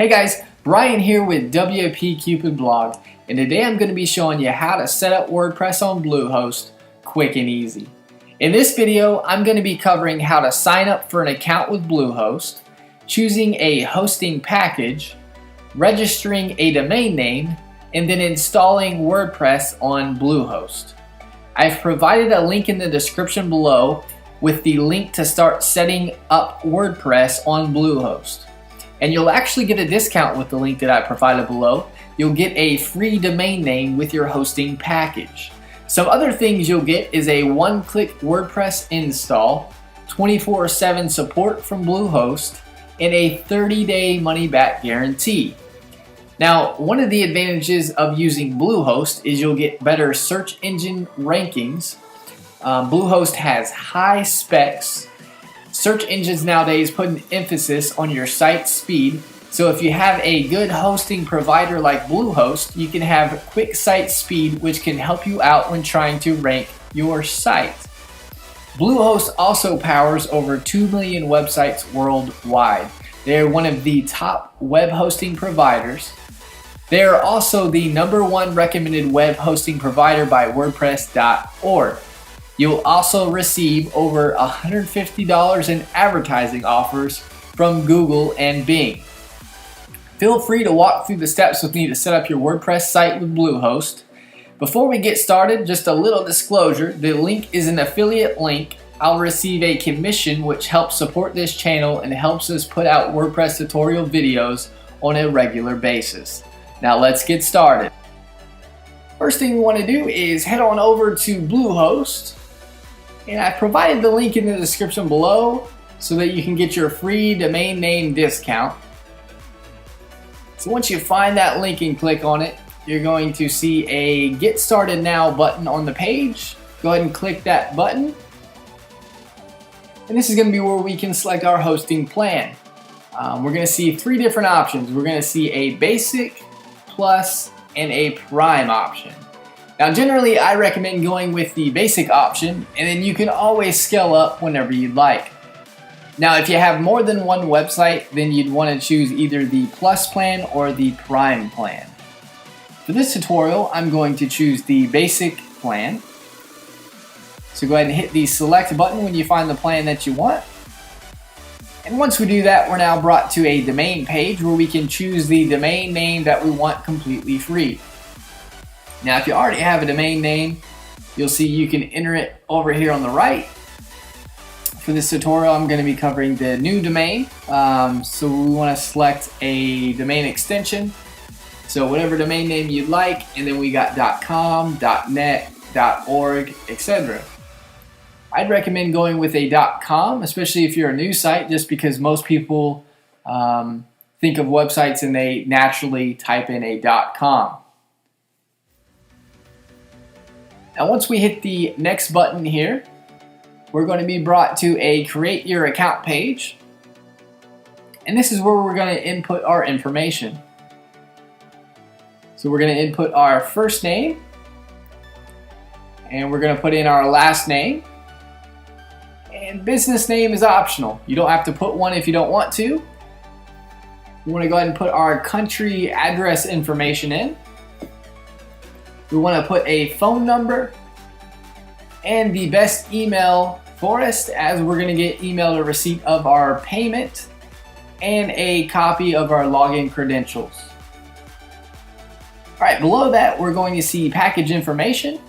Hey guys, Brian here with WP Cupid Blog, and today I'm going to be showing you how to set up WordPress on Bluehost quick and easy. In this video, I'm going to be covering how to sign up for an account with Bluehost, choosing a hosting package, registering a domain name, and then installing WordPress on Bluehost. I've provided a link in the description below with the link to start setting up WordPress on Bluehost. And you'll actually get a discount with the link that I provided below. You'll get a free domain name with your hosting package. Some other things you'll get is a one-click WordPress install, 24/7 support from Bluehost, and a 30-day money-back guarantee. Now, one of the advantages of using Bluehost is you'll get better search engine rankings. Bluehost has high specs. Search engines nowadays put an emphasis on your site speed, so if you have a good hosting provider like Bluehost, you can have quick site speed, which can help you out when trying to rank your site. Bluehost also powers over 2 million websites worldwide. They are one of the top web hosting providers. They are also the #1 recommended web hosting provider by WordPress.org. You'll also receive over $150 in advertising offers from Google and Bing. Feel free to walk through the steps with me to set up your WordPress site with Bluehost. Before we get started, just a little disclosure, the link is an affiliate link. I'll receive a commission which helps support this channel and helps us put out WordPress tutorial videos on a regular basis. Now let's get started. First thing we want to do is head on over to Bluehost. And I provided the link in the description below so that you can get your free domain name discount. So once you find that link and click on it, you're going to see a Get Started Now button on the page. Go ahead and click that button. And this is going to be where we can select our hosting plan. We're going to see 3 different options. We're going to see a Basic, Plus, and a Prime option. Now generally I recommend going with the basic option, and then you can always scale up whenever you'd like. Now if you have more than one website, then you'd want to choose either the Plus plan or the Prime plan. For this tutorial I'm going to choose the basic plan. So go ahead and hit the select button when you find the plan that you want. And once we do that, we're now brought to a domain page where we can choose the domain name that we want completely free. Now if you already have a domain name, you'll see you can enter it over here on the right. For this tutorial I'm going to be covering the new domain, so we want to select a domain extension. So whatever domain name you'd like, and then we got .com, .net, .org, etc. I'd recommend going with a .com, especially if you're a new site, just because most people think of websites and they naturally type in a .com. Now once we hit the next button here, we're going to be brought to a Create Your Account page. And this is where we're going to input our information. So we're going to input our first name, and we're going to put in our last name. And business name is optional. You don't have to put one if you don't want to. We want to go ahead and put our country address information in. We want to put a phone number and the best email for us, as we're going to get emailed a receipt of our payment and a copy of our login credentials. Alright, below that we're going to see package information,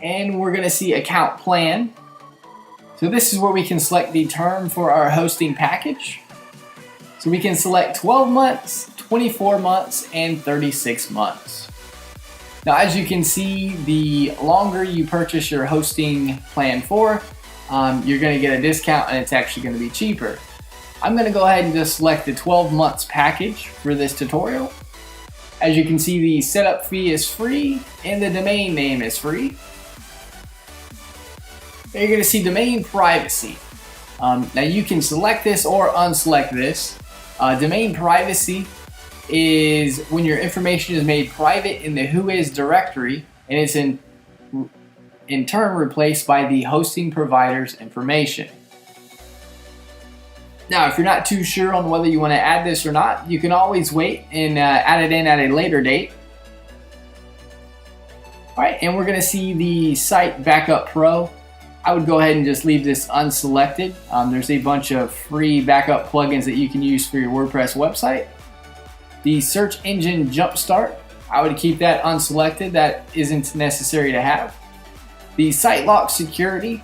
and we're going to see account plan. So this is where we can select the term for our hosting package. So we can select 12 months, 24 months, and 36 months. Now as you can see, the longer you purchase your hosting plan for, you're going to get a discount, and it's actually going to be cheaper. I'm going to go ahead and just select the 12 months package for this tutorial. As you can see, the setup fee is free and the domain name is free. Now you're going to see domain privacy. Now you can select this or unselect this. Domain privacy is when your information is made private in the Whois directory, and it's in turn replaced by the hosting provider's information. Now, if you're not too sure on whether you want to add this or not, you can always wait and add it in at a later date. All right, and we're going to see the Site Backup Pro. I would go ahead and just leave this unselected. There's a bunch of free backup plugins that you can use for your WordPress website. The Search Engine Jumpstart, I would keep that unselected. That isn't necessary to have. The Site Lock Security,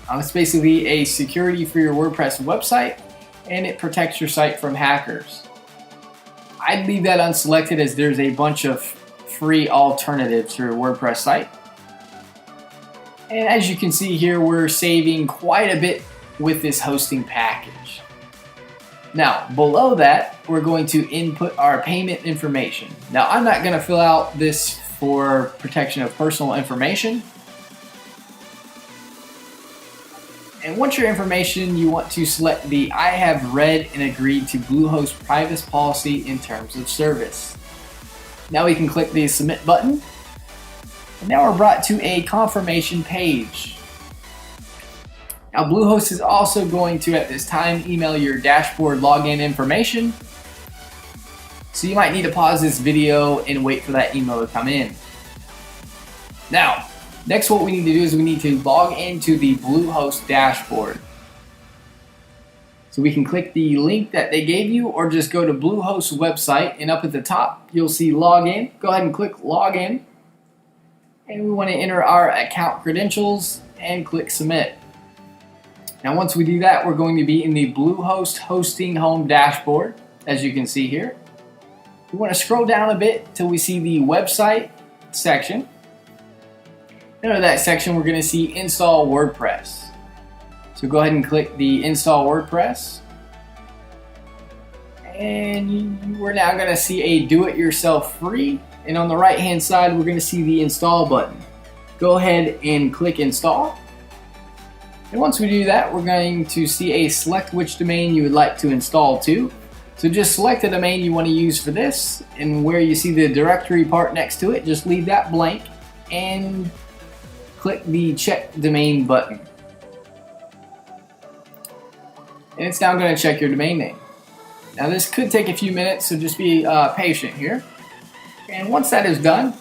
it's basically a security for your WordPress website, and it protects your site from hackers. I'd leave that unselected as there's a bunch of free alternatives for your WordPress site. And as you can see here, we're saving quite a bit with this hosting package. Now, below that, we're going to input our payment information. Now, I'm not going to fill out this for protection of personal information. And once your information, you want to select the I have read and agreed to Bluehost privacy policy in terms of service. Now we can click the submit button. And now we're brought to a confirmation page. Now Bluehost is also going to, at this time, email your dashboard login information. So you might need to pause this video and wait for that email to come in. Now, next what we need to do is we need to log into the Bluehost dashboard. So we can click the link that they gave you or just go to Bluehost's website, and up at the top you'll see login. Go ahead and click login. And we want to enter our account credentials and click submit. Now once we do that, we're going to be in the Bluehost hosting home dashboard, as you can see here. We want to scroll down a bit till we see the website section. Under that section, we're going to see install WordPress. So go ahead and click the install WordPress. And we're now going to see a do-it-yourself free. And on the right hand side, we're going to see the install button. Go ahead and click install. And once we do that, we're going to see a select which domain you would like to install to. So just select the domain you want to use for this, and where you see the directory part next to it, just leave that blank and click the check domain button. And it's now going to check your domain name. Now this could take a few minutes, so just be patient here. And once that is done,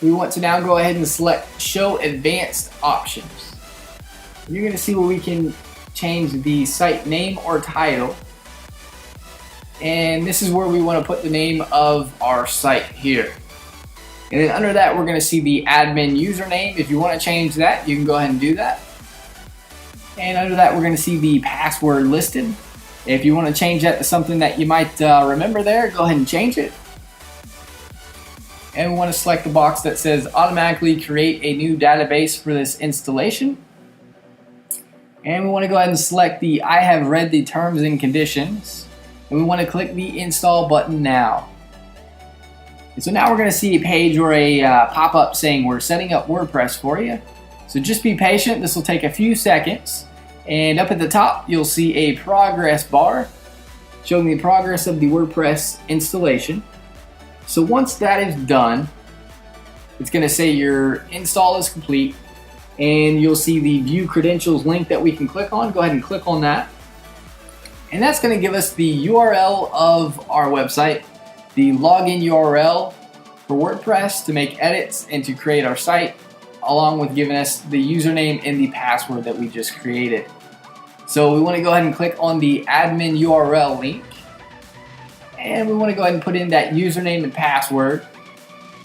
we want to now go ahead and select Show Advanced Options. You're going to see where we can change the site name or title. And this is where we want to put the name of our site here. And then under that, we're going to see the admin username. If you want to change that, you can go ahead and do that. And under that, we're going to see the password listed. If you want to change that to something that you might remember there, go ahead and change it. And we want to select the box that says automatically create a new database for this installation. And we want to go ahead and select the I have read the terms and conditions. And we want to click the install button now. And so now we're going to see a page or a pop-up saying we're setting up WordPress for you. So just be patient. This will take a few seconds. And up at the top, you'll see a progress bar showing the progress of the WordPress installation. So once that is done, it's going to say your install is complete, and you'll see the view credentials link that we can click on. Go ahead and click on that. And that's going to give us the URL of our website, the login URL for WordPress to make edits and to create our site, along with giving us the username and the password that we just created. So we want to go ahead and click on the admin URL link. And we want to go ahead and put in that username and password.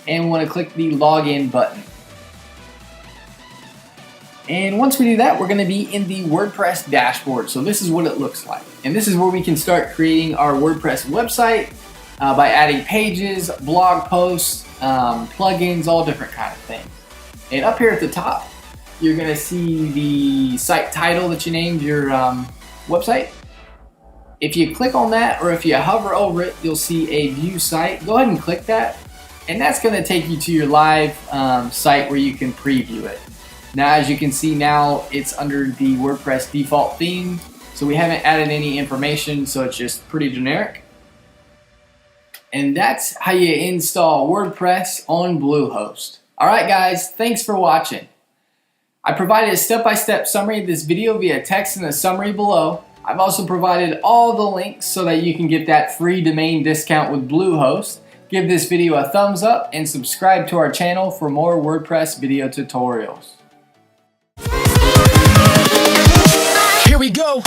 And we want to click the login button. And once we do that, we're going to be in the WordPress dashboard. So this is what it looks like. And this is where we can start creating our WordPress website by adding pages, blog posts, plugins, all different kind of things. And up here at the top, you're going to see the site title that you named your website. If you click on that, or if you hover over it, you'll see a view site. Go ahead and click that, and that's going to take you to your live site where you can preview it. Now, as you can see now, it's under the WordPress default theme, so we haven't added any information, so it's just pretty generic. And that's how you install WordPress on Bluehost. Alright guys, thanks for watching. I provided a step-by-step summary of this video via text in the summary below. I've also provided all the links so that you can get that free domain discount with Bluehost. Give this video a thumbs up and subscribe to our channel for more WordPress video tutorials. Here we go.